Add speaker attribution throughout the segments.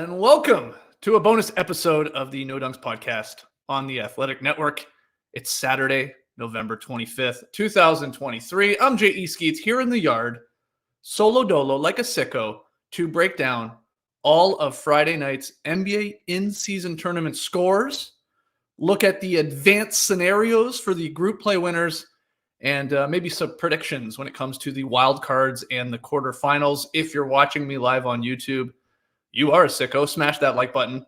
Speaker 1: And welcome to a bonus episode of the No Dunks podcast on the Athletic Network. It's Saturday, November 25th, 2023. I'm J.E. Skeets here in the yard, solo dolo like a sicko, to break down all of Friday night's NBA in-season tournament scores, look at the advanced scenarios for the group play winners, and maybe some predictions when it comes to the wild cards and the quarterfinals. If you're watching me live on YouTube, you are a sicko. Smash that like button.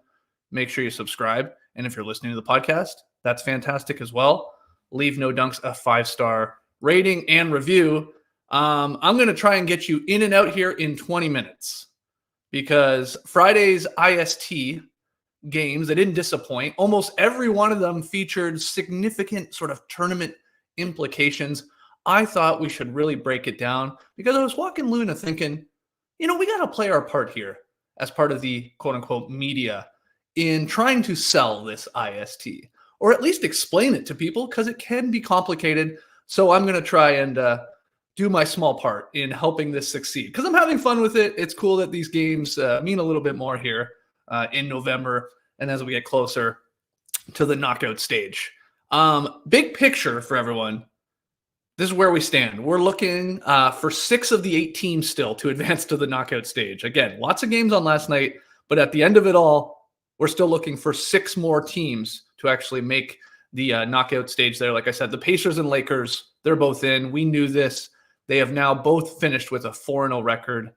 Speaker 1: Make sure you subscribe. And if you're listening to the podcast, that's fantastic as well. Leave No Dunks a 5-star rating and review. I'm going to try and get you in and out here in 20 minutes because Friday's IST games, they didn't disappoint. Almost every one of them featured significant sort of tournament implications. I thought we should really break it down because I was walking Luna thinking, we got to play our part here as part of the quote-unquote media in trying to sell this IST, or at least explain it to people because it can be complicated. So I'm going to try and do my small part in helping this succeed because I'm having fun with it. It's cool that these games mean a little bit more here in November and as we get closer to the knockout stage. Big picture for everyone. This is where we stand. We're looking for 6 of the 8 teams still to advance to the knockout stage. Again, lots of games on last night, but at the end of it all, we're still looking for 6 more teams to actually make the knockout stage there. Like I said, the Pacers and Lakers, they're both in. We knew this. They have now both finished with a 4-0 record.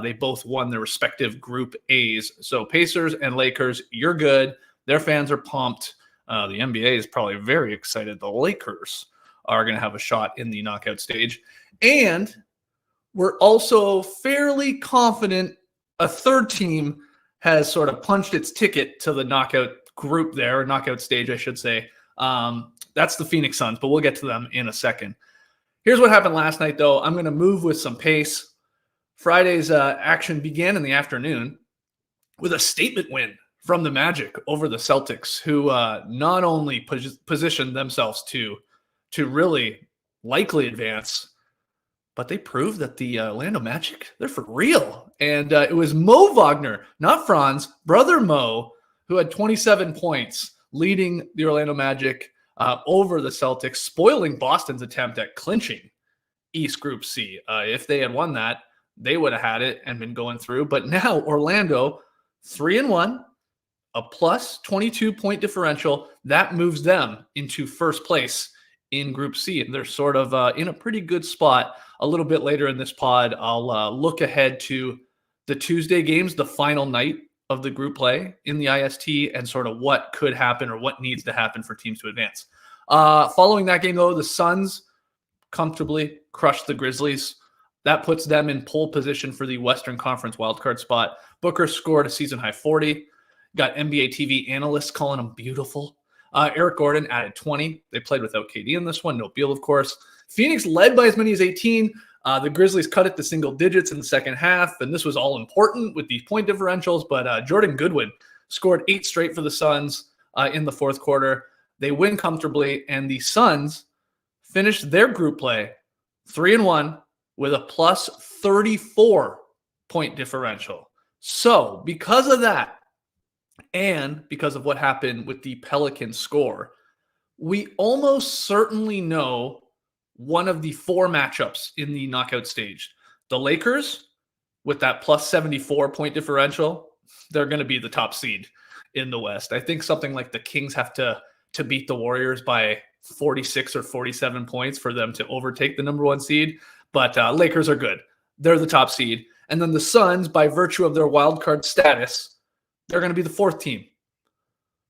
Speaker 1: They both won their respective Group A's. So Pacers and Lakers, you're good. Their fans are pumped. The NBA is probably very excited. The Lakers are going to have a shot in the knockout stage. And we're also fairly confident a third team has sort of punched its ticket to the knockout group there, or knockout stage, I should say. That's the Phoenix Suns, but we'll get to them in a second. Here's what happened last night, though. I'm going to move with some pace. Friday's action began in the afternoon with a statement win from the Magic over the Celtics, who not only positioned themselves to really likely advance, but they proved that the Orlando Magic, they're for real. And it was Mo Wagner, not Franz, brother Mo, who had 27 points, leading the Orlando Magic over the Celtics, spoiling Boston's attempt at clinching East Group C. If they had won that, they would have had it and been going through. But now Orlando, 3-1, a plus 22-point differential. That moves them into first place in Group C. And they're sort of in a pretty good spot. A little bit later in this pod, I'll look ahead to the Tuesday games, the final night of the group play in the IST, and sort of what could happen or what needs to happen for teams to advance. Following that game, though, the Suns comfortably crushed the Grizzlies. That puts them in pole position for the Western Conference wildcard spot. Booker scored a season-high 40. Got NBA TV analysts calling him beautiful. Eric Gordon added 20. They played without KD in this one. No Beal, of course. Phoenix led by as many as 18. The Grizzlies cut it to single digits in the second half, and this was all important with these point differentials. But Jordan Goodwin scored 8 straight for the Suns in the fourth quarter. They win comfortably, and the Suns finished their group play 3-1 with a plus 34-point differential. So because of that, and because of what happened with the Pelicans score, we almost certainly know one of the 4 matchups in the knockout stage. The Lakers, with that plus 74-point differential, they're going to be the top seed in the West. I think something like the Kings have to beat the Warriors by 46 or 47 points for them to overtake the number 1 seed. But Lakers are good. They're the top seed. And then the Suns, by virtue of their wild card status, they're going to be the 4th team.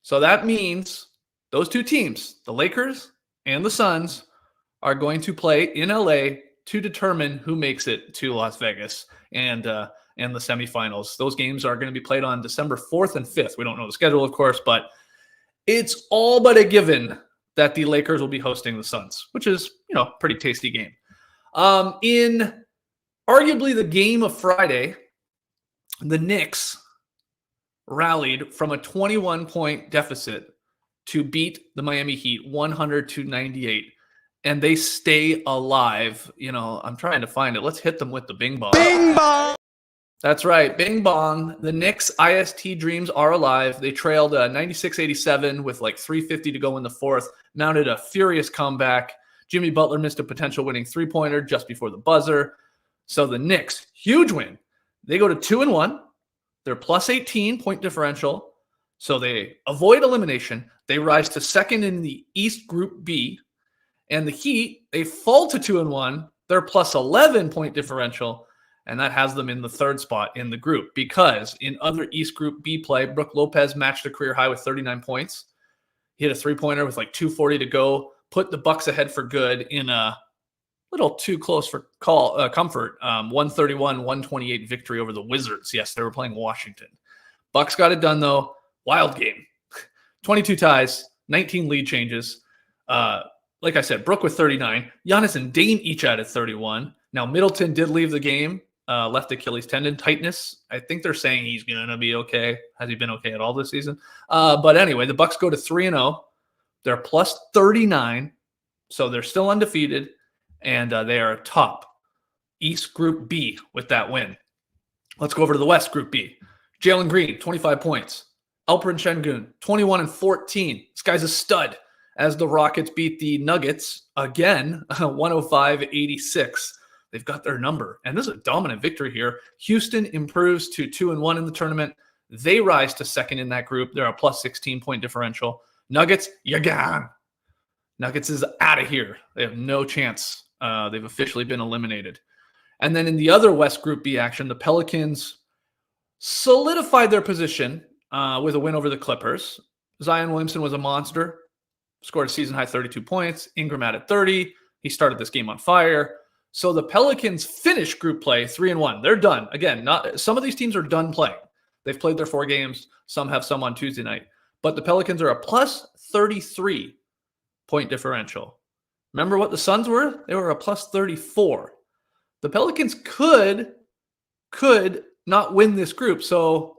Speaker 1: So that means those 2 teams, the Lakers and the Suns, are going to play in LA to determine who makes it to Las Vegas and the semifinals. Those games are going to be played on December 4th and 5th. We don't know the schedule, of course, but it's all but a given that the Lakers will be hosting the Suns, which is, pretty tasty game. In arguably the game of Friday, the Knicks rallied from a 21-point deficit to beat the Miami Heat 100-98, and they stay alive. I'm trying to find it. Let's hit them with the bing bong. Bing bong! That's right. Bing bong. The Knicks IST dreams are alive. They trailed 96-87 with like 3:50 to go in the fourth, mounted a furious comeback. Jimmy Butler missed a potential winning three-pointer just before the buzzer. So the Knicks, huge win. They go to 2-1. They're plus 18 point differential. So they avoid elimination. They rise to second in the East Group B. And the Heat, they fall to 2-1. They're plus 11 point differential. And that has them in the third spot in the group because in other East Group B play, Brook Lopez matched a career high with 39 points. He hit a three-pointer with like 2:40 to go, put the Bucks ahead for good in a little too close for comfort. 131-128 victory over the Wizards. Yes, they were playing Washington. Bucks got it done, though. Wild game. 22 ties, 19 lead changes. Like I said, Brook with 39. Giannis and Dame each added 31. Now, Middleton did leave the game. Left Achilles tendon tightness. I think they're saying he's going to be okay. Has he been okay at all this season? But anyway, the Bucks go to 3-0. They're plus 39, so they're still undefeated, and they are top East Group B with that win. Let's go over to the West Group B. Jalen Green, 25 points. Alperen Şengün, 21-14. This guy's a stud as the Rockets beat the Nuggets again, 105-86. They've got their number. And this is a dominant victory here. Houston improves to 2-1 in the tournament. They rise to second in that group. They're a plus 16 point differential. Nuggets, you're gone. Nuggets is out of here. They have no chance. They've officially been eliminated. And then in the other West Group B action, the Pelicans solidified their position with a win over the Clippers. Zion Williamson was a monster. Scored a season-high 32 points. Ingram added 30. He started this game on fire. So the Pelicans finish group play 3-1. They're done. Again, some of these teams are done playing. They've played their 4 games. Some have some on Tuesday night. But the Pelicans are a plus 33 point differential. Remember what the Suns were? They were a plus 34. The Pelicans could not win this group, so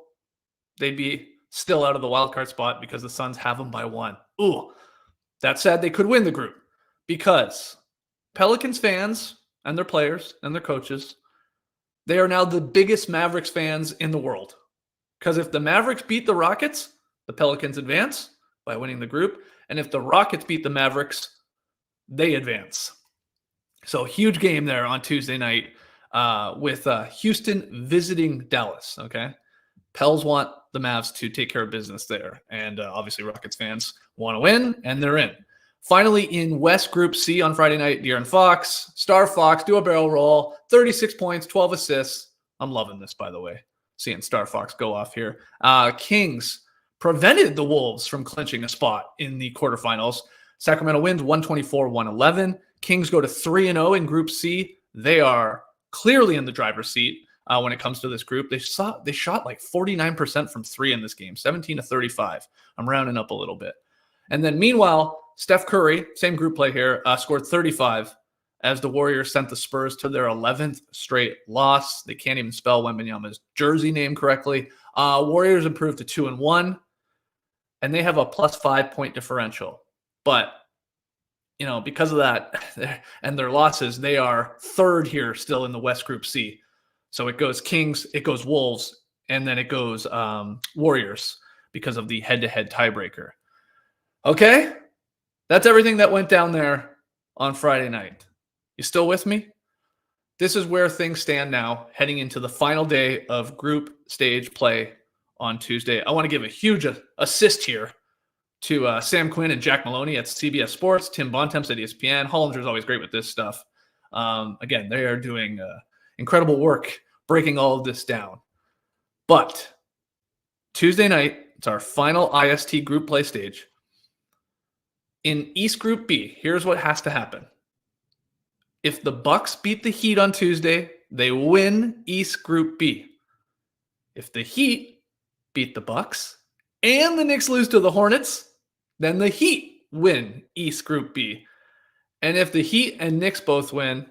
Speaker 1: they'd be still out of the wild card spot because the Suns have them by 1. Ooh, that said, they could win the group because Pelicans fans and their players and their coaches, they are now the biggest Mavericks fans in the world. Because if the Mavericks beat the Rockets, the Pelicans advance by winning the group. And if the Rockets beat the Mavericks, they advance. So huge game there on Tuesday night with Houston visiting Dallas, okay? Pels want the Mavs to take care of business there. And obviously Rockets fans want to win, and they're in. Finally, in West Group C on Friday night, De'Aaron Fox, Star Fox, do a barrel roll, 36 points, 12 assists. I'm loving this, by the way, seeing Star Fox go off here. Kings prevented the Wolves from clinching a spot in the quarterfinals. Sacramento wins 124-111. Kings go to 3-0 in Group C. They are clearly in the driver's seat when it comes to this group. They shot like 49% from 3 in this game, 17-35. I'm rounding up a little bit. And then meanwhile, Steph Curry, same group play here, scored 35 as the Warriors sent the Spurs to their 11th straight loss. They can't even spell Wembanyama's jersey name correctly. Warriors improved to 2-1, and they have a plus 5 point differential. But, because of that and their losses, they are third here still in the West Group C. So it goes Kings, it goes Wolves, and then it goes Warriors because of the head-to-head tiebreaker. Okay? That's everything that went down there on Friday night. You still with me? This is where things stand now, heading into the final day of group stage play on Tuesday. I want to give a huge assist here to Sam Quinn and Jack Maloney at CBS Sports, Tim Bontemps at ESPN. Hollinger's always great with this stuff. Again, they are doing incredible work breaking all of this down. But Tuesday night, it's our final IST group play stage. In East Group B, here's what has to happen. If the Bucks beat the Heat on Tuesday, they win East Group B. If the Heat beat the Bucks and the Knicks lose to the Hornets, then the Heat win East Group B. And if the Heat and Knicks both win,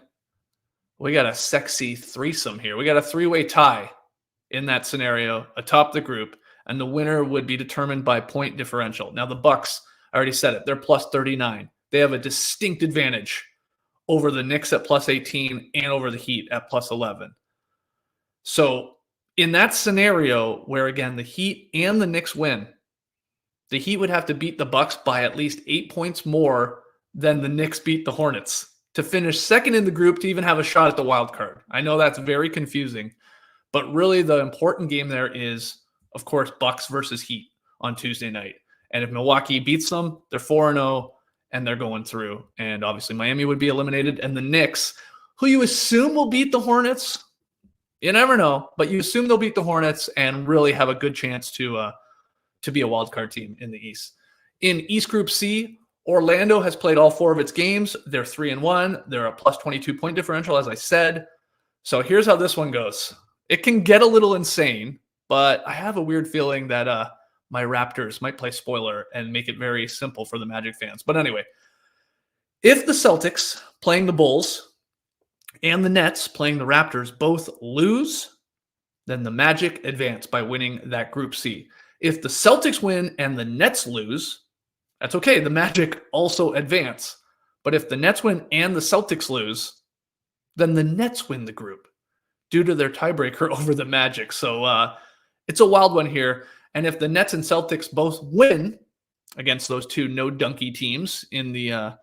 Speaker 1: we got a sexy threesome here. We got a 3-way tie in that scenario atop the group, and the winner would be determined by point differential. Now the Bucks, I already said it, they're plus 39. They have a distinct advantage over the Knicks at plus 18 and over the Heat at plus 11. So In that scenario where, again, the Heat and the Knicks win, the Heat would have to beat the Bucks by at least 8 points more than the Knicks beat the Hornets to finish second in the group to even have a shot at the wild card. I know that's very confusing, but really the important game there is, of course, Bucks versus Heat on Tuesday night. And if Milwaukee beats them, they're 4-0 and they're going through. And obviously Miami would be eliminated. And the Knicks, who you assume will beat the Hornets, you never know, but you assume they'll beat the Hornets and really have a good chance to be a wild card team in the East. In East Group C, Orlando has played all 4 of its games. They're 3-1. They're a plus 22 point differential, as I said. So here's how this one goes. It can get a little insane, but I have a weird feeling that my Raptors might play spoiler and make it very simple for the Magic fans. But anyway, if the Celtics playing the Bulls and the Nets playing the Raptors both lose, then the Magic advance by winning that Group C. If the Celtics win and the Nets lose, that's okay. The Magic also advance. But if the Nets win and the Celtics lose, then the Nets win the group due to their tiebreaker over the Magic. So it's a wild one here. And if the Nets and Celtics both win against those two no-donkey teams in the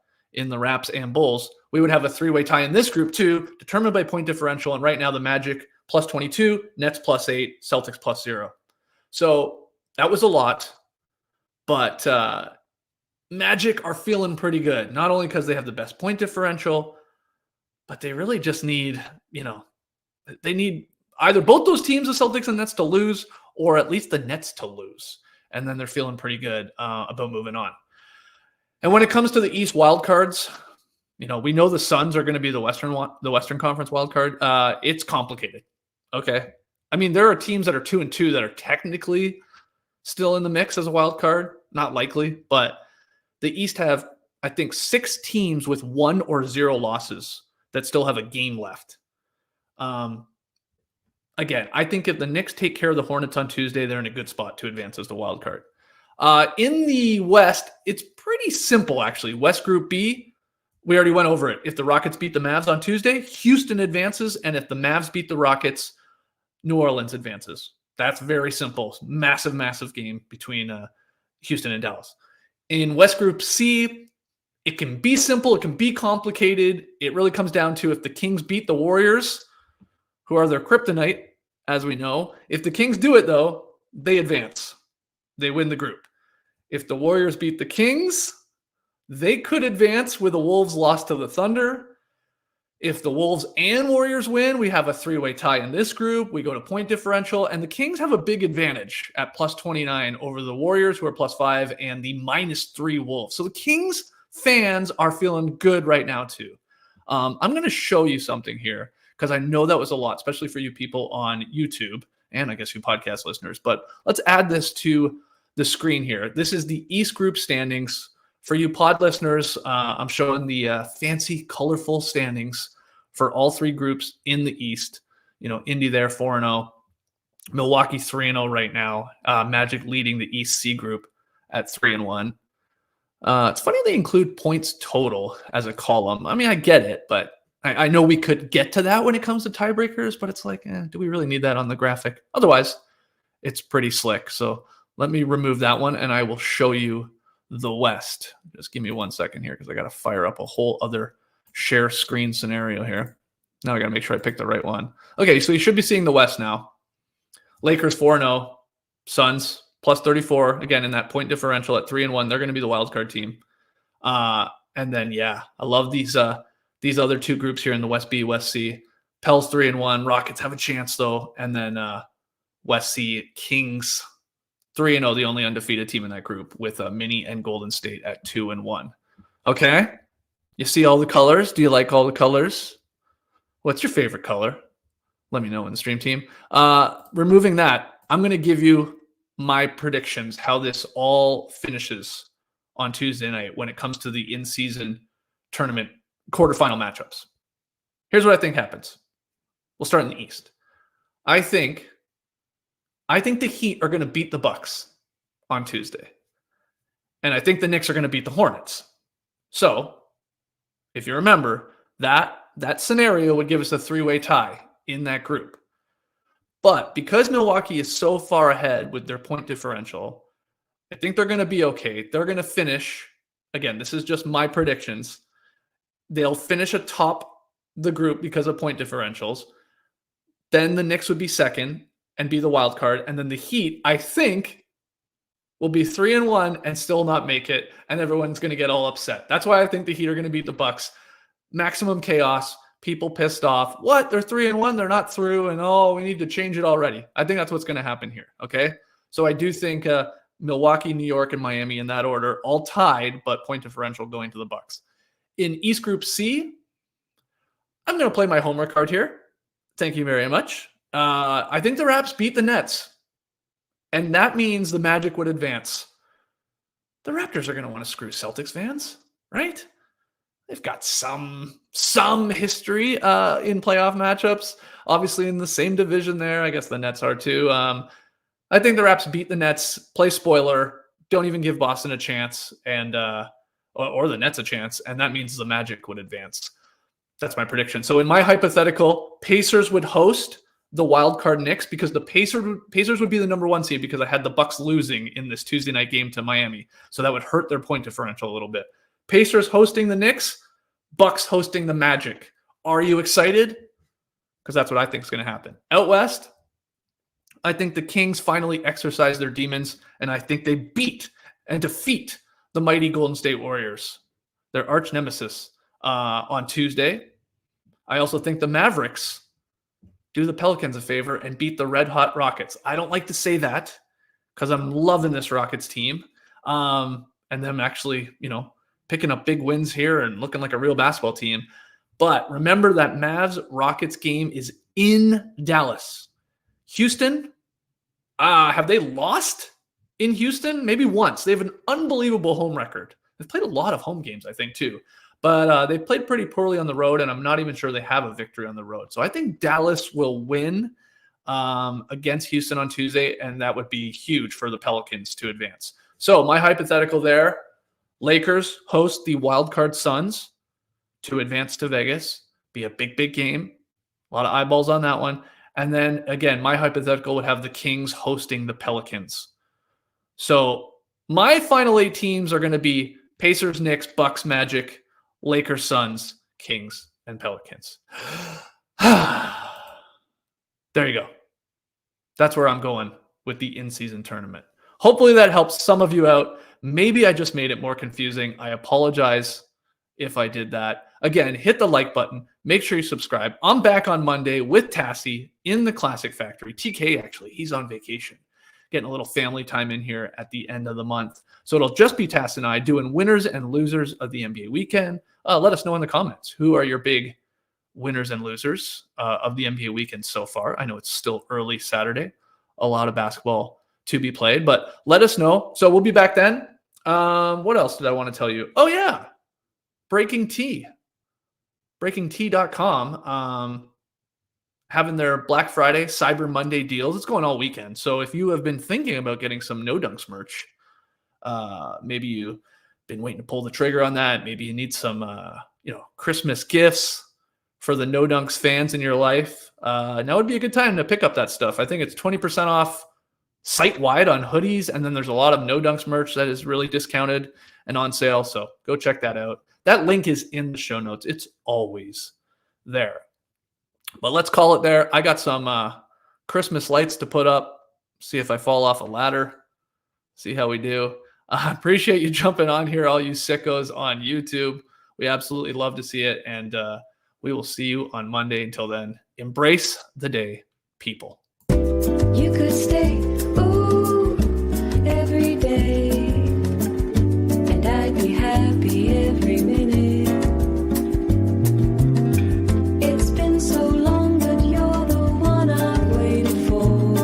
Speaker 1: Raps and Bulls, we would have a 3-way tie in this group too, determined by point differential. And right now the Magic plus 22, Nets plus 8, Celtics plus 0. So that was a lot, but Magic are feeling pretty good, not only because they have the best point differential, but they really just need, they need either both those teams, the Celtics and Nets, to lose, or at least the Nets to lose. And then they're feeling pretty good about moving on. And when it comes to the East wildcards, we know the Suns are going to be the Western Conference wildcard. It's complicated. Okay. I mean, there are teams that are 2-2 that are technically still in the mix as a wild card. Not likely, but the East have, I think, 6 teams with 1 or 0 losses that still have a game left. Again, I think if the Knicks take care of the Hornets on Tuesday, they're in a good spot to advance as the wild card. In the West, it's pretty simple, actually. West Group B, we already went over it. If the Rockets beat the Mavs on Tuesday, Houston advances, and if the Mavs beat the Rockets, New Orleans advances. That's very simple. Massive, massive game between Houston and Dallas. In West Group C, it can be simple. It can be complicated. It really comes down to if the Kings beat the Warriors, who are their kryptonite, as we know. If the Kings do it, though, they advance. They win the group. If the Warriors beat the Kings, they could advance with the Wolves loss to the Thunder. If the Wolves and Warriors win, we have a 3-way tie in this group. We go to point differential, and the Kings have a big advantage at plus 29 over the Warriors, who are plus 5, and the -3 Wolves. So the Kings fans are feeling good right now, too. I'm going to show you something here because I know that was a lot, especially for you people on YouTube and I guess you podcast listeners. But let's add this to the screen here. This is the East Group standings. For you pod listeners, I'm showing the fancy, colorful standings for all 3 groups in the East. Indy there 4-0, Milwaukee 3-0 right now. Magic leading the East C group at 3-1. It's funny they include points total as a column. I mean, I get it, but I know we could get to that when it comes to tiebreakers, but it's like, do we really need that on the graphic? Otherwise, it's pretty slick. So let me remove that one, and I will show you the West. Just give me 1 second here because I got to fire up a whole other share screen scenario here. Now I got to make sure I pick the right one. Okay, so you should be seeing the West now. Lakers 4-0, Suns plus 34, again in that point differential at 3-1. They're going to be the wild card team. And then I love these other 2 groups here in the West B, West C. Pels 3-1, Rockets have a chance though, and then West C, Kings 3-0, the only undefeated team in that group, with Mini and Golden State at 2-1. Okay, you see all the colors? Do you like all the colors? What's your favorite color? Let me know in the stream team. Removing that, I'm going to give you my predictions, how this all finishes on Tuesday night when it comes to the in-season tournament quarterfinal matchups. Here's what I think happens. We'll start in the East. I think the Heat are going to beat the Bucks on Tuesday. And I think the Knicks are going to beat the Hornets. So, if you remember, that scenario would give us a 3-way tie in that group. But because Milwaukee is so far ahead with their point differential, I think they're going to be okay. They're going to finish. Again, this is just my predictions. They'll finish atop the group because of point differentials. Then the Knicks would be second and be the wild card. And then the Heat, I think, will be 3-1 and still not make it. And everyone's going to get all upset. That's why I think the Heat are going to beat the Bucks. Maximum chaos. People pissed off. What? They're 3-1. They're not through. And we need to change it already. I think that's what's going to happen here. Okay. So I do think Milwaukee, New York, and Miami in that order, all tied, but point differential going to the Bucks. In East Group C, I'm going to play my homework card here. Thank you very much. I think the Raps beat the Nets, and that means the Magic would advance. The Raptors are going to want to screw Celtics fans, right? They've got some history in playoff matchups. Obviously, in the same division there. I guess the Nets are too. I think the Raps beat the Nets. Play spoiler. Don't even give Boston a chance, and or the Nets a chance, and that means the Magic would advance. That's my prediction. So in my hypothetical, Pacers would host the wild card Knicks because the Pacers would be the number 1 seed because I had the Bucks losing in this Tuesday night game to Miami. So that would hurt their point differential a little bit. Pacers hosting the Knicks, Bucks hosting the Magic. Are you excited? Because that's what I think is going to happen. Out West, I think the Kings finally exercise their demons, and I think they beat and defeat the mighty Golden State Warriors, their arch nemesis, on Tuesday. I also think the Mavericks do the Pelicans a favor and beat the red hot Rockets. I don't like to say that because I'm loving this Rockets team, and them actually, picking up big wins here and looking like a real basketball team. But remember that Mavs-Rockets game is in Dallas. Houston, have they lost in Houston? Maybe once. They have an unbelievable home record. They've played a lot of home games, I think, too. But they played pretty poorly on the road, and I'm not even sure they have a victory on the road. So I think Dallas will win against Houston on Tuesday, and that would be huge for the Pelicans to advance. So my hypothetical there, Lakers host the wildcard Suns to advance to Vegas. Be a big, big game. A lot of eyeballs on that one. And then, again, my hypothetical would have the Kings hosting the Pelicans. So my final 8 teams are going to be Pacers, Knicks, Bucks, Magic, Lakers, Suns, Kings, and Pelicans. There you go. That's where I'm going with the in-season tournament. Hopefully that helps some of you out. Maybe I just made it more confusing. I apologize if I did that. Again, hit the like button. Make sure you subscribe. I'm back on Monday with Tassie in the Classic Factory. TK, actually, he's on vacation. Getting a little family time in here at the end of the month. So it'll just be Tass and I doing winners and losers of the NBA weekend. Let us know in the comments. Who are your big winners and losers of the NBA weekend so far? I know it's still early Saturday. A lot of basketball to be played, but let us know. So we'll be back then. What else did I want to tell you? Oh, yeah. Breaking Tea. BreakingTea.com. Having their Black Friday, Cyber Monday deals. It's going all weekend. So if you have been thinking about getting some No Dunks merch, maybe you've been waiting to pull the trigger on that. Maybe you need some, Christmas gifts for the No Dunks fans in your life. Now would be a good time to pick up that stuff. I think it's 20% off site-wide on hoodies, and then there's a lot of No Dunks merch that is really discounted and on sale. So go check that out. That link is in the show notes. It's always there. But let's call it there. I got some Christmas lights to put up. See if I fall off a ladder. See how we do. I appreciate you jumping on here, all you sickos on YouTube. We absolutely love to see it. And we will see you on Monday. Until then, embrace the day, people.